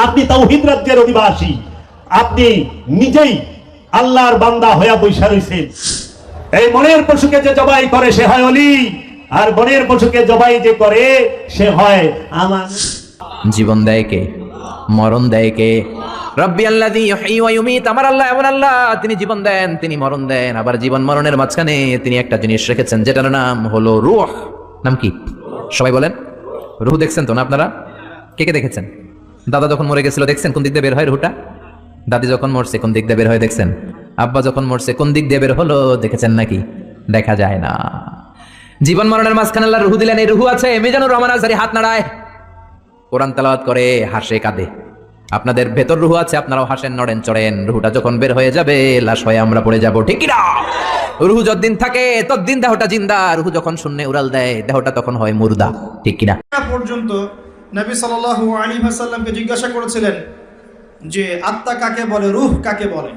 আপনি তাওহীদ রাজ্যের অধিবাসী, আপনি নিজেই আল্লাহর বান্দা হয়ে বৈশা রইছেন। এই মনের পশুকে যে জবাই করে সে হয় ওলি, আর বনের পশুকে জবাই যে করে সে হয় আমার। জীবন দেয় কে, মরণ দেয় কে? রব্বি আল্লাযী ইউহয়ী ওয়া ইউমীত। আমার আল্লাহ এমন আল্লাহ, তিনি জীবন দেন, তিনি মরণ দেন। আবার জীবন মরণের মাঝখানে তিনি একটা জিনিস রেখেছেন, যেটার নাম হলো রূহ। নাম কি? সবাই বলেন। রূহ দেখছেন তো না আপনারা? কে কে দেখেছেন? দাদা যখন মরে গেছিল দেখছেন কোন দিক দিয়ে বের হয় রূহটা? দাদি যখন মরছে কোন দিক দিয়ে বের হয় দেখছেন? আব্বা যখন মরছে কোন দিক দিয়ে বের হলো দেখেছেন নাকি? দেখা যায় না। জীবন মরণের মাঝখানে আল্লাহ রূহ দিলেন। এই রূহ আছে। মিজানুর রহমান আজহারী হাত নাড়ায়, কোরআন তেলাওয়াত করে, হাসে, কাঁদে। আপনাদের ভেতর রূহ আছে, আপনারাও হাসেন, নড়েন, চড়েন। রূহটা যখন বের হয়ে যাবে লাশ হয়ে আমরা পড়ে যাব, ঠিক কি না? রূহ যতদিন থাকে ততদিন দেহটা জিন্দা। রূহ যখন শূন্যে উড়াল দেয় দেহটা তখন হয় মুর্দা, ঠিক কি না? পর্যন্ত নবী সাল্লাল্লাহু আলাইহি ওয়াসাল্লামকে জিজ্ঞাসা করেছিলেন যে আত্মা কাকে বলে, রূহ কাকে বলে।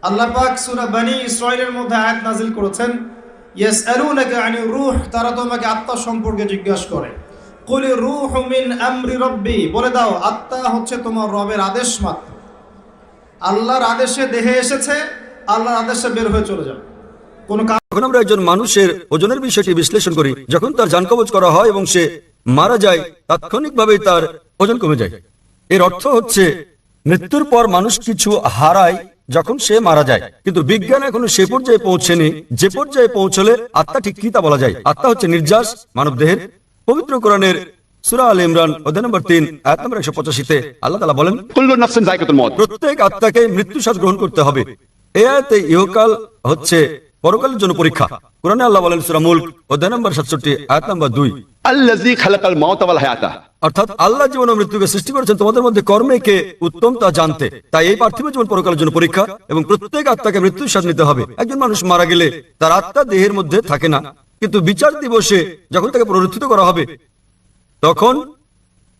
আল্লাহ পাক সূরা বনী ইসরাঈলের মধ্যে আয়াত নাযিল করেছেন, ইয়াসআলুনাকা আনির রূহ, তারা তোমাকে আত্মা সম্পর্কে জিজ্ঞাসা করে। কুলি রূহু মিন আমরি রব্বি, বলে দাও আত্মা হচ্ছে তোমার রবের আদেশ মাত্র। আল্লাহর আদেশে দেহে এসেছে, আল্লাহর আদেশে বের হয়ে চলে যাবে। যখন আমরা একজন মানুষের ওজনের বিষয়টি বিশ্লেষণ করি, যখন তার জান কবজ করা হয় এবং সে মারা যায়, তাৎক্ষণিকভাবেই তার ওজন কমে যায়। এর অর্থ হচ্ছে মৃত্যুর পর মানুষ কিছু হারায় যখন সে মারা যায়, কিন্তু বিজ্ঞান এখনো সে পর্যায়ে পৌঁছেনি যে পর্যায়ে পৌঁছলে আত্মা ঠিক কি তা বলা যায়। আত্মা হচ্ছে নির্যাস মানব দেহের। পবিত্র কোরআনের সূরা আল ইমরান অধ্যায় নম্বর 3 আয়াত নম্বর 185-তে আল্লাহ তাআলা বলেন, কুল্লু নাফসিন যায়কাতুল মউত, প্রত্যেক আত্মাকে মৃত্যু স্বাদ গ্রহণ করতে হবে। এই আয়াতে ইহকাল হচ্ছে পরকালের জন্য পরীক্ষা। কোরআনে আল্লাহ বলেন সূরা মুলক অধ্যায় নম্বর 67 আয়াত নম্বর 2, আল্লাযী খালাকাল মাউতা ওয়াল হায়াতা, অর্থাৎ আল্লাহ জীবন ও মৃত্যুকে সৃষ্টি করেছেন তোমাদের মধ্যে কর্মে কে উত্তম তা জানতে। তাই এই পার্থিব জীবন পরকালের জন্য পরীক্ষা এবং প্রত্যেক আত্মাকে মৃত্যুর স্বাদ নিতে হবে। একজন মানুষ মারা গেলে তার আত্মা দেহের মধ্যে থাকে না, কিন্তু বিচার দিবসে যখন তাকে পুনরুত্থিত করা হবে তখন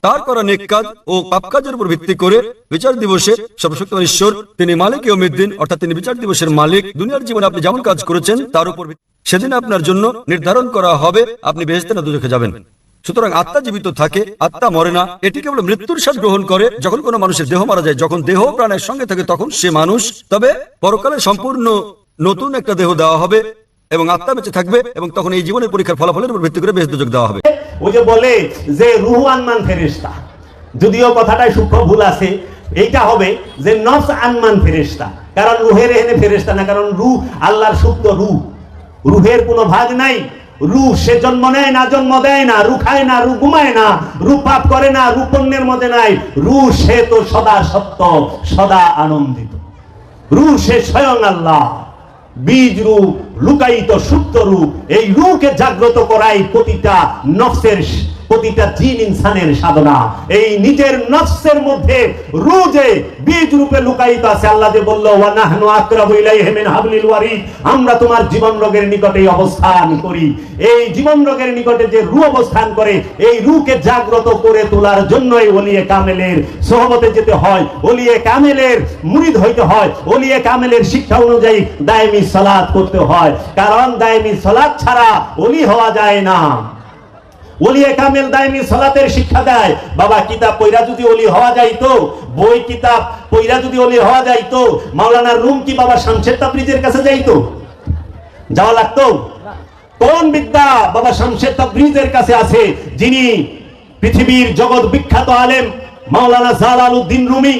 তার করা নেক কাজ ও পাপ কাজের উপর ভিত্তি করে বিচার দিবসে সর্বশক্তিমান ঈশ্বর, তিনি মালিক ইয়াউমিদ্দিন, অর্থাৎ তিনি বিচার দিবসের মালিক, দুনিয়ার জীবনে আপনি যেমন কাজ করেছেন তার উপর সেদিন আপনার জন্য নির্ধারণ করা হবে আপনি বেহেশতে না দোজখে যাবেন। সুতরাং আত্মা জীবিত থাকে, আত্মা মরে না। এটি কেবল মৃত্যুর স্বাদ গ্রহণ করে যখন কোনো মানুষের দেহ মারা যায়। যখন দেহ প্রাণের সঙ্গে থাকে তখন সে মানুষ। তবে পরকালে সম্পূর্ণ নতুন একটা দেহ দেওয়া হবে এবং আত্মা বেঁচে থাকবে এবং তখন এই জীবনের পরীক্ষার ফলাফলের উপর ভিত্তি করে বেহেশত দোজখ দেওয়া হবে। ওই যে বলে যে রূহ আনমান ফেরেশতা, যদিও কথাটায় সূক্ষ্ম ভুল আছে। এইটা হবে যে নফস আনমান ফেরেশতা, কারণ রূহের এখানে ফেরেশতা না, কারণ রূহ আল্লাহর সুপ্ত রূহ, রূহের কোনো ভাগ নাই। রূহ সে জন্ম নেয় না, জন্ম দেয় না, রূহ খায় না, রূহ ঘুমায় না, রূহ পাপ করে না, রূহ পুণ্যের মধ্যে নাই। রূহ সে তো সদা সত্য, সদা আনন্দিত। রূহ সে স্বয়ং আল্লাহ, বীজ রূপ, লুকায়িত সুপ্ত রূপ। এই রূহকে জাগ্রত করাই প্রতিটা নফসের, প্রতিটা জিন ইনসানের সাধনা। এই নিজের নফসের মধ্যে রূহ যে বীজ রূপে লুকায়িত আছে, আল্লাহ যে বলল ওয়া নাহনু আকরাবু ইলাইহি মিন হাবলিল ওয়ারিদ, আমরা তোমার জীবন রোগের নিকটেই অবস্থান করি। এই জীবন রোগের নিকটে যে রূহ অবস্থান করে, এই রূহকে জাগ্রত করে তোলার জন্যই ওলিয়ে কামেলের সোহবতে যেতে হয়, ওলিয়ে কামেলের মুরিদ হইতে হয়, ওলিয়ে কামেলের শিক্ষা অনুযায়ী দায়মি সালাত করতে হয়। কারণ দায়মি সালাত ছাড়া ওলি হওয়া যায় না। ওলিয়ে কামেল দায়মি সালাতের শিক্ষা দেয়। বাবা কিতাব পয়রা যদি ওলি হওয়া যাইতো, বই কিতাব পয়রা যদি ওলি হওয়া যাইতো, মাওলানা রুম কি বাবা শামসের তাবরিজের কাছে যাইতো? যাওয়া লাগতো? কোন বিদ্যা বাবা শামসের তাবরিজের কাছে আছে, যিনি পৃথিবীর জগৎ বিখ্যাত আলেম মাওলানা জালালউদ্দিন রুমি,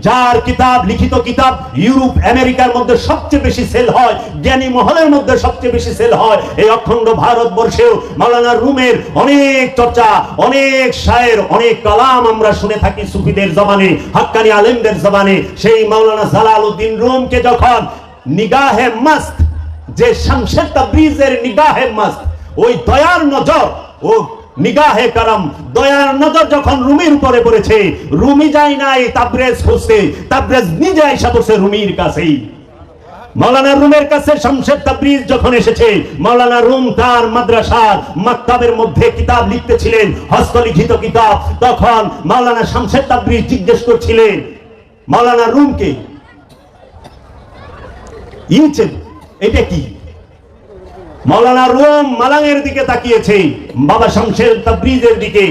যার কিতাব, লিখিত কিতাব ইউরোপ আমেরিকার মধ্যে সবচেয়ে বেশি সেল হয়, জ্ঞানী মহলের মধ্যে সবচেয়ে বেশি সেল হয়। এই অখণ্ড ভারতবর্ষেও মাওলানা রুমের অনেক চর্চা, অনেক শায়ের, অনেক কালাম আমরা শুনে থাকি সুফিদের জবানে, হাক্কানি আলেমদের জবানে। সেই মাওলানা জালালউদ্দিন রুমকে যখন নিগাহে মাস্ত, যে শামসের তাবরিজের নিগাহে মাস্ত, ওই দয়ার নজর, ও নিগাহে কারাম, দয়ার নজর যখন রুমির উপরে পড়েছে, রুমি যায় নাই তাবরেজ খুঁজতে, তাবরেজ নিজে এসে বসে রুমির কাছেই। মাওলানা রুমের কাছে শামসের তাবরিজ যখন এসেছে, মাওলানা রুম তার মাদ্রাসার মাকতাবের মধ্যে কিতাব লিখতেছিলেন, হস্তলিখিত কিতাব। তখন মাওলানা শামসের তাবরিজ জিজ্ঞেস করছিলেন মাওলানা রুমকে, এটা কি? মাওলানা রুম মালাঙের দিকে তাকিয়েছে, বাবা শামসের তাবরিজের দিকে।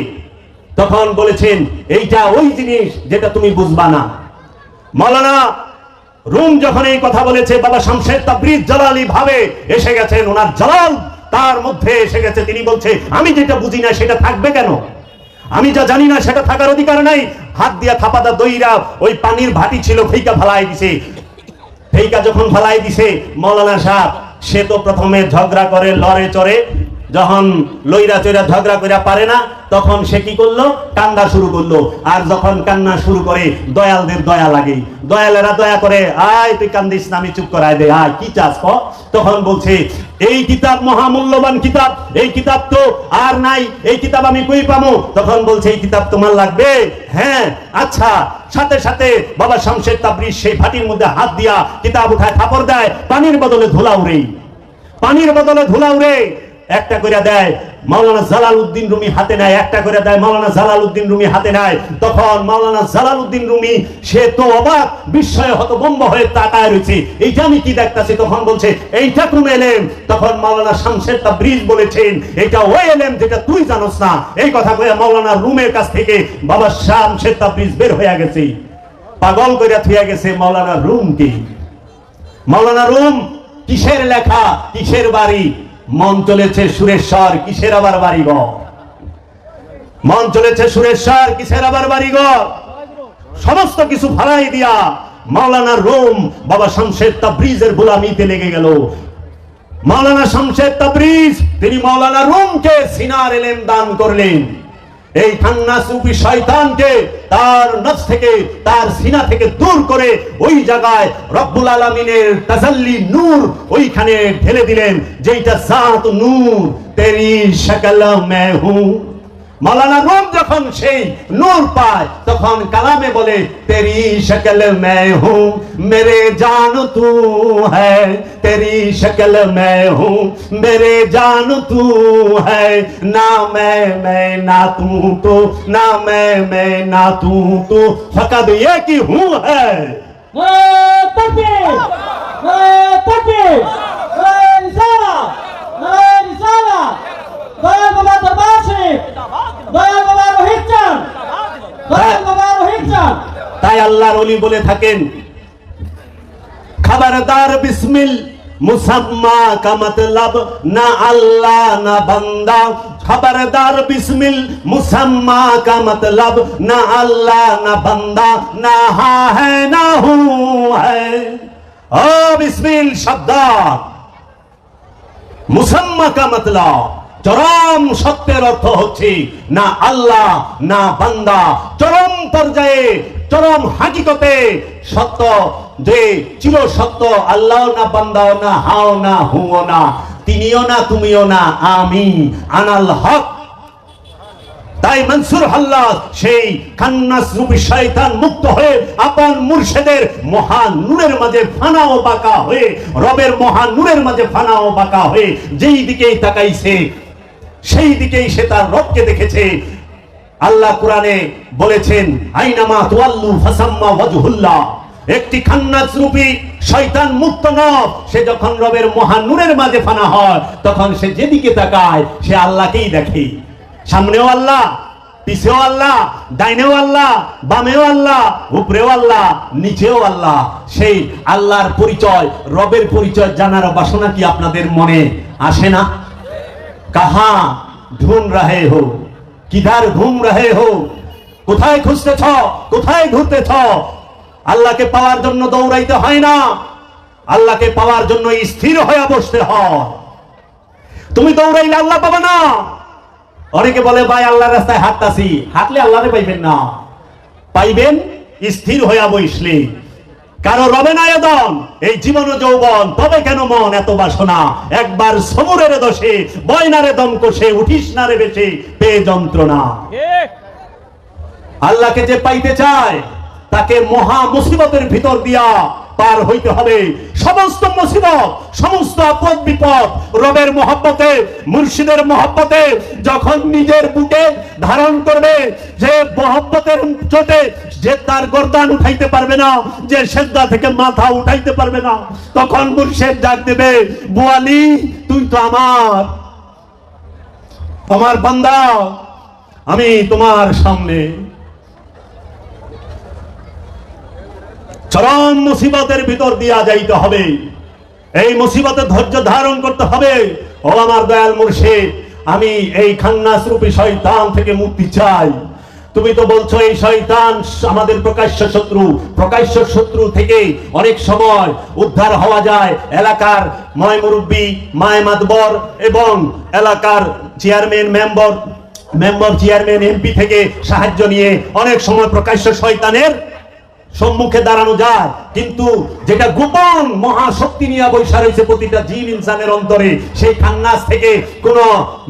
তখন বলেছেন এইটা ওই জিনিস যেটা তুমি বুঝবা না। মাওলানা রুম যখন এই কথা বলেছে, বাবা শামসের তাবরিজ জালালি ভাবে এসে গেছেন, ওনার জালাল তার মধ্যে এসে গেছে। তিনি বলছে আমি যেটা বুঝি না সেটা থাকবে কেন, আমি যা জানি না সেটা থাকার অধিকার নাই। হাত দিয়া থাপাদা দইরা ওই পানির ভাটি ছিল, ফেইকা ফালাই দিছে। ফেইকা যখন ফালাই দিছে, মাওলানা সাহেব সে তো প্রথমে ঝগড়া করে, লড়ে চড়ে, যখন লইরা চইরা ঝগড়া কইরা পারে না, তখন সে কি করলো, কান্না শুরু করলো। আর যখন কান্না শুরু করে দয়ালদের দয়া লাগে, দয়ালেরা দয়া করে, আয় তুই কান্দিস না, আমি চুপ করাই দে, আয় কি চাস ক। তখন বলছে এই কিতাব মহামূল্যবান কিতাব, এই কিতাব তো আর নাই, এই কিতাব আমি কই পাবো। তখন বলছে এই কিতাব তোমার লাগবে? হ্যাঁ আচ্ছা। সাথে সাথে বাবা শামসের তাবরিজ সেই ভাটির মধ্যে হাত দিয়া কিতাব উঠায় থাপড় দেয়, পানির বদলে ধুলা উড়ে, পানির বদলে ধুলা উড়ে। একটা করে দেয় মাওলানা জালালউদ্দিন রুমি হাতে নেয়, একটা করে দেয় মাওলানা জালালউদ্দিন রুমি হাতে নেয়। তখন মাওলানা জালালউদ্দিন রুমি সে তো অবাক বিস্ময়ে হতভম্ব হয়ে তাকায় রয়েছে, এইটা আমি কি দেখতাছি। তখন বলছে এইটা কোন এলেম? তখন মাওলানা শামসের তাবরিজ বলেছেন এটা ওই এলেম যেটা তুই জানোস না। এই কথা কয়ে মাওলানা রুমের কাছ থেকে বাবা শামসের তাবরিজ বের হয়ে গেছে, পাগল কইরা থুইয়া গেছে মাওলানা রুমকে। মাওলানা রুম কিসের লেখা, কিসের বাড়ি? মন চলেছে সুরেশ্বর, কিসের আবার বাড়িঘর? মন চলেছে সুরেশ্বর, কিসের আবার বাড়িঘর? সমস্ত কিছু ফালাই দিয়া মাওলানা রুম বাবা শামসের তাবরিজের গোলামিতে লেগে গেল। মাওলানা শামসের তাবরিজ তিনি মাওলানা রুমকে সিনার ইলম দান করলেন। এই খান্না সুফি শয়তানকে তার নফস থেকে, তার সিনা থেকে দূর করে ওই জায়গায় রব্বুল আলামিনের তাজাল্লি নূর ওইখানে ঢেলে দিলেন, যেটা জাত নূর তেরি শক্ল মে হুঁ। মাওলানা রুম যখন সেই নূর পায় তখন কালামে বলে তেরি শক্ল মে হুঁ, মেরে জান তু হ্যায়, তেরি শক্ল মে হুঁ, মেরে জান তু হ্যায়, না मैं ना तू तो, ना मैं ना तू तो, फकत ये की हूँ है। তাই আল্লাহর ওলি বলে থাকেন খবরদার বিসমিল मुसम्मा का मतलब ना अल्लाह ना बंदा, खबरदार बिस्मिल मुसम्मा का मतलब ना अल्लाह ना बंदा, ना हा है ना हूं है। ओ बिस्मिल शब्द मुसम्मा का मतलब চরম সত্যের অর্থ হচ্ছে না আল্লাহ না বান্দা, চরম পর্যায়ে চরম হাকিকতে সত্য, যে চির সত্য, আল্লাহ না বান্দাও না, হাও না হুও না, তিনিও না তুমিও না, আমি আনাল হক। তাই মনসুর হাল্লাজ সেই খান্নাস রূপী শয়তান মুক্ত হয়ে আপন মুর্শিদের মহান নূরের মাঝে ফানা ও বাঁকা হয়ে, রবের মহান নূরের মাঝে ফানা ও বাঁকা হয়ে যেই দিকেই তাকাইছে সেই দিকেই সে তার রবকে দেখেছে। আল্লাহ কোরআনে বলেছেন আইনামা তুয়াল্লু ফাসাম্মা ওয়াজহুল্লাহ। একটি খান্নাস রূপী শয়তান মুক্ত নফস সে যখন রবের মহান নূরের মাঝে ফানা হয় তখন সে যেদিকে তাকায় সে আল্লাহকেই দেখে। সামনেও আল্লাহ, পিছেও আল্লাহ, ডাইনেও আল্লাহ, বামেও আল্লাহ, উপরেও আল্লাহ, নিচেও আল্লাহ। সেই আল্লাহর পরিচয়, রবের পরিচয় জানার বাসনা কি আপনাদের মনে আসে না? কাহা ঢুন রহে হো, কিধার ঘুম রহে হো, কোথায় খুঁজতেছ, কোথায় ঘুরতেছ? আল্লাহকে পাওয়ার জন্য দৌড়াইতে হয় না, আল্লাহকে পাওয়ার জন্য স্থির হয়ে বসতে হয়। তুমি দৌড়াইলে আল্লাহ পাবে না। অনেকে বলে ভাই আল্লাহর রাস্তায় হাঁটতাছি, হাঁটলে আল্লাহরে পাইবেন না, পাইবেন স্থির হইয়া বসলে। কারো রবে না এদন এই জীবন যৌবন, তবে কেন মন এত বাসনা? একবার সমুরের দোষে বয়নারে দম কষে উঠিস না রে বেশে পেয়ে যন্ত্রণা। আল্লাহকে যে পাইতে চায় তাকে মহা মুসিবতের ভিতর দিয়া পার হইতে হবে। সমস্ত মুসিবত, সমস্ত আপদ বিপদ রবের মহব্বতে, মুর্শিদের মহব্বতে যখন নিজের বুকে ধারণ করবে, যে মহব্বতের চোটে যে তার গর্দান উঠাইতে পারবে না, যে সেজদা থেকে মাথা উঠাইতে পারবে না, তখন মুর্শিদ ডাক দেবে, বোয়ালি তুই তো আমার বান্দা, আমি তোমার সামনে চরম মুসিবতের ভিতর দিয়া যাইতে হবে, এই মুসিবতে ধৈর্য ধারণ করতে হবে। ও আমার দয়াল মুর্শিদ, আমি এই খান্নাস রূপী শয়তান থেকে মুক্তি চাই। তুমি তো বলছো এই শয়তান আমাদের প্রকাশ্য শত্রু, প্রকাশ্য শত্রু থেকে অনেক সময় উদ্ধার হওয়া যায়। এলাকার ময় মুরব্বী, মায় মাতবর এবং এলাকার চেয়ারম্যান, মেম্বার চেয়ারম্যান, এমপি থেকে সাহায্য নিয়ে অনেক সময় প্রকাশ্য শয়তানের সম্মুখে দাঁড়ানো যায়। কিন্তু যেটা গোপন মহাশক্তি নিয়ে বৈশা রয়েছে প্রতিটা জিন ইনসানের অন্তরে, সেই খান্নাস থেকে কোন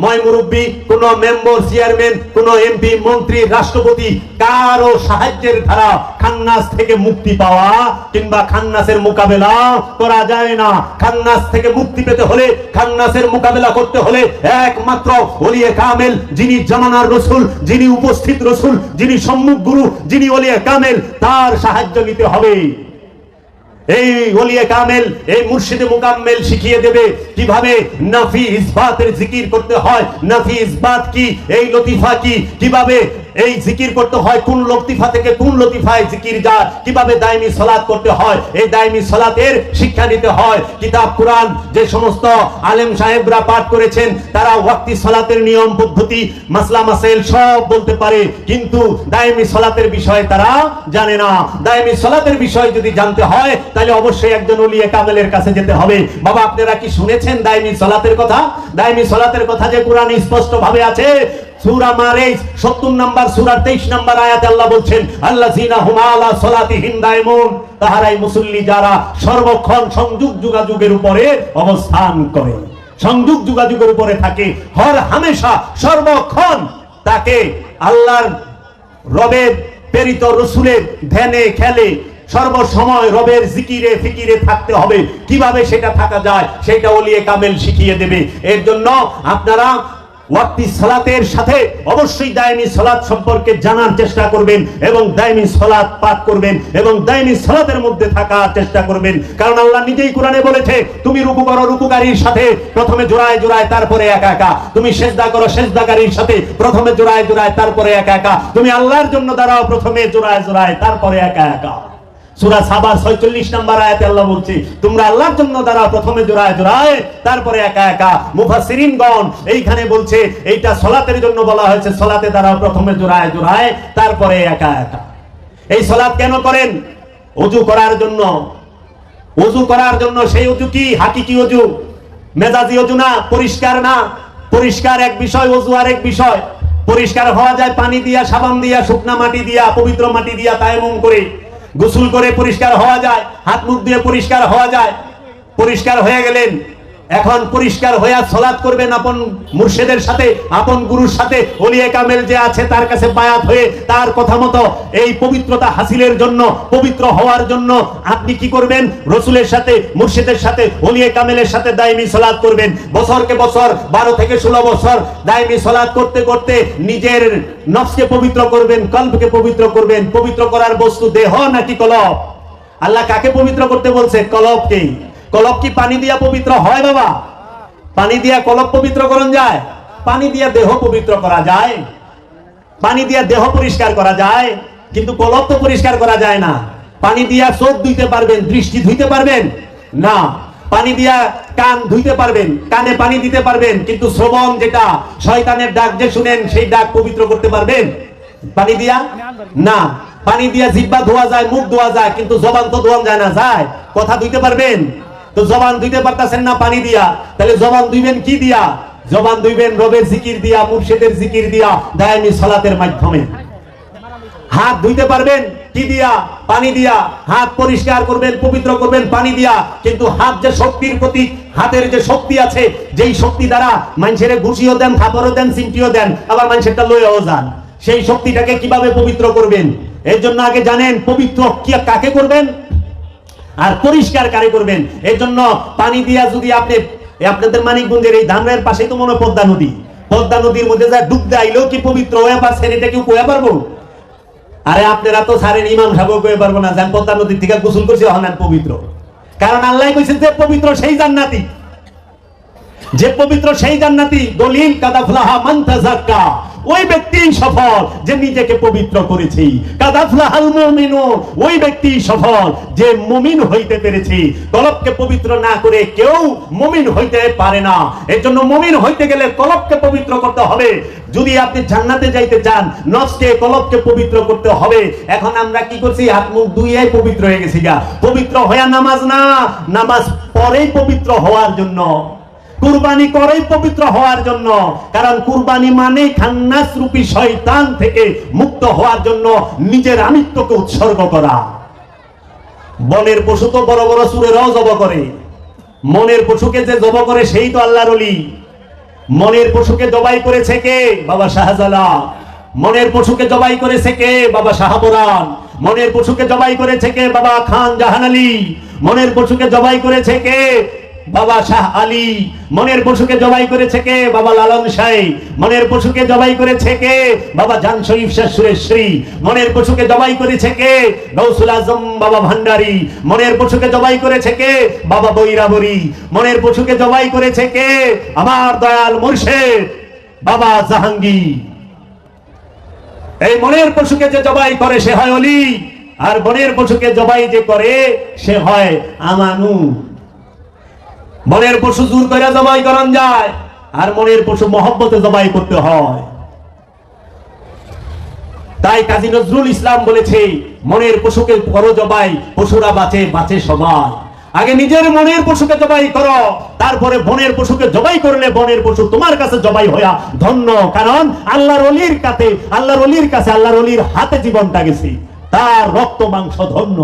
ময় মুরব্বী, কোন মেম্বার চেয়ারম্যান, কোন এমপি মন্ত্রী রাষ্ট্রপতি কারো সাহায্যের ধারা খান্নাস থেকে মুক্তি পাওয়া কিংবা খান্নাসের মোকাবেলা করা যায় না। খান্নাস থেকে মুক্তি পেতে হলে, খান্নাসের মোকাবেলা করতে হলে একমাত্র ওলিয়ে কামেল, যিনি জামানার রসুল, যিনি উপস্থিত রসুল, যিনি সম্মুখ গুরু, যিনি ওলিয়ে কামেল, তার সাহায্য নিতে হবে। এই ওলিয়ে কামেল, এই মুর্শিদে মুকাম্মেল শিখিয়ে দেবে কিভাবে নাফি ইসবাতের জিকির করতে হয়। নাফি ইসবাত কি, এই লতিফা কি, কিভাবে এই জিকির করতে হয়, কোন লতিফা থেকে কোন লতিফায় জিকির যায়, কিভাবে দায়মি সালাত করতে হয়, এই দায়মি সালাতের শিক্ষা নিতে হয়। কিতাব কুরআন যে সমস্ত আলেম সাহেবরা পাঠ করেছেন তারা ওয়াক্তি সালাতের নিয়ম পদ্ধতি, মাসলা মাসাইল সব বলতে পারে, কিন্তু দায়মি সালাতের বিষয়ে তারা জানে না। দায়মি সালাতের বিষয় যদি জানতে হয় তাহলে অবশ্যই একজন ওলিয়ে কামেলের কাছে যেতে হবে। বাবা, আপনারা কি শুনেছেন দায়মি সালাতের কথা? দায়মি সালাতের কথা যে কোরআনে স্পষ্ট ভাবে আছে। সূরা মারিজ 70 নম্বর সূরার 23 নম্বর আয়াতে আল্লাহ বলছেন, আল্লাযিনা হুম আলা সালাতিহিম দায়মুন, তাহারাই মুসল্লি যারা সর্বক্ষণ সংযোগ যোগাযোগের উপরে অবস্থান করে, সংযোগ যোগাযোগের উপরে থাকে, হর হামেশা সর্বক্ষণ তাকে আল্লাহর রবের প্রেরিত রাসূলের ধ্যানে খেলে সর্বসময় রবের জিকিরে ফিকিরে থাকতে হবে। কিভাবে সেটা থাকা যায় সেটা ওলিয়ে কামেল শিখিয়ে দেবে। এর জন্য আপনারা ওয়াক্তি সালাতের সাথে অবশ্যই দায়মি সালাত সম্পর্কে জানার চেষ্টা করবেন এবং দায়মি সালাত পাঠ করবেন এবং দায়মি সালাতের মধ্যে থাকার চেষ্টা করবেন। কারণ আল্লাহ নিজেই কোরআনে বলেছে, তুমি রুকু করো রুকুকারীর সাথে প্রথমে জোড়ায় জোড়ায় তারপরে একা একা, তুমি সেজদা করো সেজদাকারীর সাথে প্রথমে জোড়ায় জোড়ায় তারপরে একা একা, তুমি আল্লাহর জন্য দাঁড়াও প্রথমে জোড়ায় জোড়ায় তারপরে একা একা। সূরা সাবা 46 নম্বর আয়াতে আল্লাহ বলছে, তোমরা আল্লাহর জন্য দাঁড়াও প্রথমে জোড়ায় জোড়ায় তারপরে একা একা। মুফাসসিরিনগণ এইখানে বলছে এইটা সালাতের জন্য বলা হয়েছে, সালাতে দাঁড়াও প্রথমে জোড়ায় জোড়ায় তারপরে একা একা। এই সালাত কেন করেন? ওযু করার জন্য। ওযু করার জন্য। সেই ওযু কি? হাকিকি ওযু, মেজাজি ওযু না, পরিষ্কার না। পরিষ্কার এক বিষয়, ওযু আরেক বিষয়। পরিষ্কার হওয়া যায় পানি দিয়া, সাবান দিয়া, শুকনা মাটি দিয়া, পবিত্র মাটি দিয়া তায়াম্মুম করে, গোসল করে পরিষ্কার হওয়া যায়, হাত মুখ দিয়ে পরিষ্কার হওয়া যায়। পরিষ্কার হয়ে গেলেন, এখন পরিষ্কার হয়ে সালাত করবেন আপন মুর্শিদের সাথে, আপন গুরুর সাথে। ওলিয়ে কামেল যে আছে তার কাছে বায়াত হয়ে তার কথা মতো এই পবিত্রতা হাসিলের জন্য, পবিত্র হওয়ার জন্য আপনি কি করবেন? রসুলের সাথে, মুর্শিদের সাথে, ওলিয়ে কামেলের সাথে দায়মি সালাত করবেন। বছরকে বছর 12 থেকে 16 বছর দায়মি সালাত করতে করতে নিজের নফসকে পবিত্র করবেন, কলবকে পবিত্র করবেন। পবিত্র করার বস্তু দেহ নাকি কলব? আল্লাহ কাকে পবিত্র করতে বলছে? কলবকে। কলব কি পানি দিয়া পবিত্র হয় বাবা? পানি দিয়া কলব পবিত্র করন যায়? পানি দিয়া দেহ পবিত্র করা যায়? পানি দিয়া দেহ পরিষ্কার করা যায়, কিন্তু কলব তো পরিষ্কার করা যায় না। পানি দিয়া চোখ ধুইতে পারবেন, দৃষ্টি ধুইতে পারবেন না। পানি দিয়া কান ধুইতে পারবেন, কানে পানি দিতে পারবেন, কিন্তু শ্রবণ যেটা শয়তানের ডাক যে শুনেন সেই ডাক পবিত্র করতে পারবেন পানি দিয়া? না। পানি দিয়া জিহ্বা ধোয়া যায়, মুখ ধোয়া যায়, কিন্তু জবান তো ধোয়া যায় না। যায়? কথা ধুইতে পারবেন? তো জবান ধুইতে পারতেছেন না পানি দিয়া, তাহলে জবান ধুইবেন কি দিয়া? জবান ধুইবেন রবের জিকির দিয়া, মুর্শিদের জিকির দিয়া, দায়মি সালাতের মাধ্যমে। হাত ধুইতে পারবেন কি দিয়া? পানি দিয়া। হাত পরিষ্কার করবেন, পবিত্র করবেন পানি দিয়া, কিন্তু হাত যে শক্তির প্রতীক, হাতের যে শক্তি আছে, যেই শক্তি দ্বারা মানুষের ঘুষিও দেন, থাপড়ও দেন, চিমটিও দেন, আবার মানুষেরটা লইয়াও যান, সেই শক্তিটাকে কিভাবে পবিত্র করবেন? এর জন্য আগে জানেন পবিত্র কি কাকে করবেন আর পরিষ্কার কারে করবেন। এর জন্য পানি দিয়া যদি আপনি, আপনাদের মানিকগঞ্জের এই ধানের পাশেই তো মনে হয় পদ্মা নদী, পদ্মা নদীর মধ্যে যা ডুব দেইলেও কি পবিত্র হয়ে পারছেন? এটা কেউ কয়ে পারবো? আরে আপনারা তো ছাড়েন, ইমাম সাহেব কয়ে পারবো না যান পদ্মা নদীর থেকে গোসল করছি হন পবিত্র। কারণ আল্লাহ কইছেন যে পবিত্র সেই জান্নাতি, যে পবিত্র সেই জান্নাতি। দলিল কাদাফলাহা মান তাযাক্কা, ওই ব্যক্তি সফল যে নিজেকে পবিত্র করেছে। কাদ আফলাহাল মুমিনুন, ওই ব্যক্তি সফল যে মুমিন হইতে পেরেছে। কলবকে পবিত্র না করে কেউ মুমিন হইতে পারে না। এর জন্য মুমিন হইতে গেলে কলবকে পবিত্র করতে হবে। যদি আপনি জান্নাতে যাইতে চান, নফসকে কলবকে পবিত্র করতে হবে। এখন আমরা কি করছি? হাত মুখ ধুইয়ে পবিত্র হয়ে গেছি গা। পবিত্র হয়ে নামাজ না, নামাজ পরেই পবিত্র হওয়ার জন্য, কুরবানি করেই পবিত্র হওয়ার জন্য। কারণ কুরবানি মানে খান্নাস রূপী শয়তান থেকে মুক্ত হওয়ার জন্য নিজের আমিত্বকে উৎসর্গ করা। বনের পশু তো বড় বড় সুরেরাও জব করে, মনের পশুকে যে জব করে সেই তো আল্লাহর ওলি। মনের পশুকে জবাই করেছে কে? বাবা শাহজালাল। মনের পশুকে জবাই করেছে কে? বাবা শাহপরান। মনের পশুকে জবাই করেছে কে? বাবা খান জাহান আলী। মনের পশুকে জবাই করেছে কে? বাবা শাহ আলী। মনের পশুকে জবাই করেছে কে? বাবা লালন শাহী। মনের পশুকে জবাই করেছে কে? বাবা জান শরীফ শাহ সুরেশ্রী। মনের পশুকে জবাই করেছে কে? গৌসুল আজম বাবা ভান্ডারী। মনের পশুকে জবাই করেছে কে? বাবা বৈরাবরী। মনের পশুকে জবাই করেছে কে? আমার দয়াল মুর্শিদ বাবা জাহাঙ্গীর। এই মনের পশুকে যে জবাই করে সে হয় অলি, আর বনের পশুকে জবাই যে করে সে হয় আমানু। মনের পশু জোর করে জবাই করান যায়, আর মনের পশু মহব্বতে জবাই করতে হয়। তাই কাজী নজরুল ইসলাম বলেছে, মনের পশুকে করো জবাই, পশুরা বাঁচে, বাঁচে সবাই। আগে নিজের মনের পশুকে জবাই করো, তারপরে বনের পশুকে জবাই করলে বনের পশু তোমার কাছে জবাই হইয়া ধন্য। কারণ আল্লাহর ওলির কাছে, আল্লাহর ওলির কাছে, আল্লাহর ওলির হাতে জীবনটা গেছে, তার রক্ত মাংস ধন্য।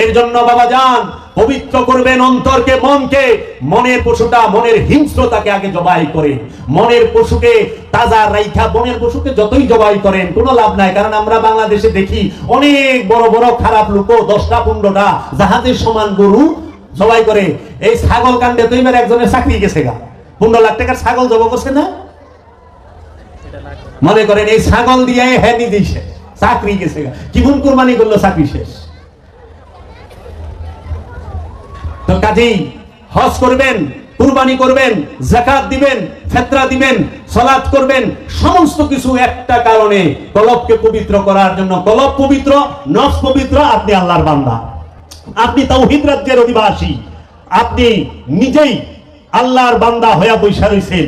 এর জন্য বাবা যান পবিত্র করবেন অন্তরকে, মনকে। মনের পশুটা, মনের হিংস্রতাকে আগে জবাই করে। মনের পশুকে তাজা রাইখা বনের পশুকে যতই জবাই করেন কোনো লাভ নাই। কারণ আমরা বাংলাদেশে দেখি অনেক বড় বড় খারাপ লোক 10টা 15টা জাহাজের সমান গরু জবাই করে। এই ছাগল কাণ্ডে তো এবার একজনের চাকরি গেছে গা, 15 লাখ টাকার ছাগল জবাই করছে না। মনে করেন এই ছাগল দিয়ে হ্যাঁ নিজেই শেষ, চাকরি গেছে গা। কিমন কুরবানি করলো, চাকরি শেষ। তো কাজেই হজ করবেন, কুরবানি করবেন, যাকাত দিবেন, ফিতরা দিবেন, সালাত করবেন, সমস্ত কিছু একটা কারণে, কলবকে পবিত্র করার জন্য। কলব পবিত্র, নফস পবিত্র, আপনি আল্লাহর বান্দা, আপনি তাওহীদ রাজ্যের অধিবাসী, আপনি নিজেই আল্লাহর বান্দা হয়ে বৈশা রইছেন।